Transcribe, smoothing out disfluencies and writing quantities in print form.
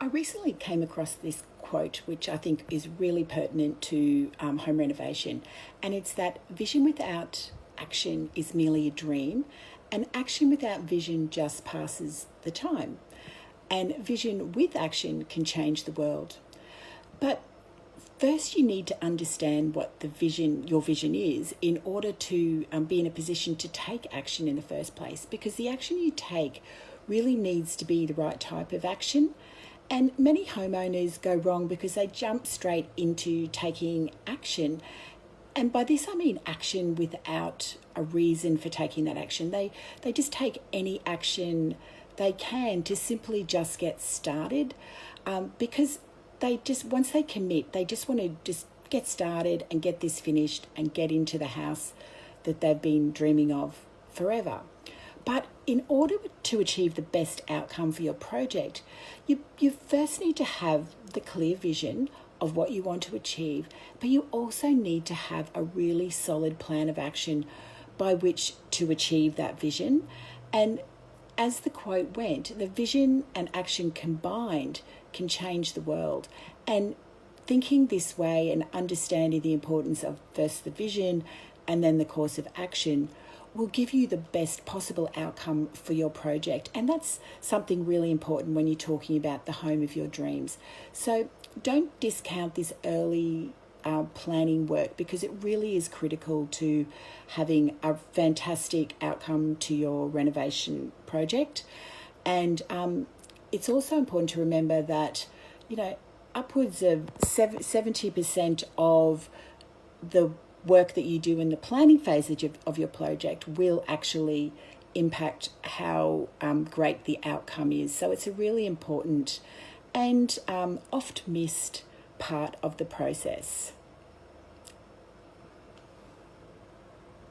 I recently came across this quote, which I think is really pertinent to home renovation, and it's that vision without action is merely a dream, and action without vision just passes the time. And vision with action can change the world. But first, you need to understand what your vision is, in order to be in a position to take action in the first place, because the action you take really needs to be the right type of action. And many homeowners go wrong because they jump straight into taking action. And by this, I mean action without a reason for taking that action. They just take any action they can to simply just get started, because once they commit, they just want to just get started and get this finished and get into the house that they've been dreaming of forever. But in order to achieve the best outcome for your project, you first need to have the clear vision of what you want to achieve, but you also need to have a really solid plan of action by which to achieve that vision. And as the quote went, the vision and action combined can change the world. And thinking this way and understanding the importance of first the vision and then the course of action will give you the best possible outcome for your project. And that's something really important when you're talking about the home of your dreams. So don't discount this early planning work, because it really is critical to having a fantastic outcome to your renovation project. And it's also important to remember that, upwards of 70% of the work that you do in the planning phase of your project will actually impact how great the outcome is. So it's a really important and oft missed part of the process.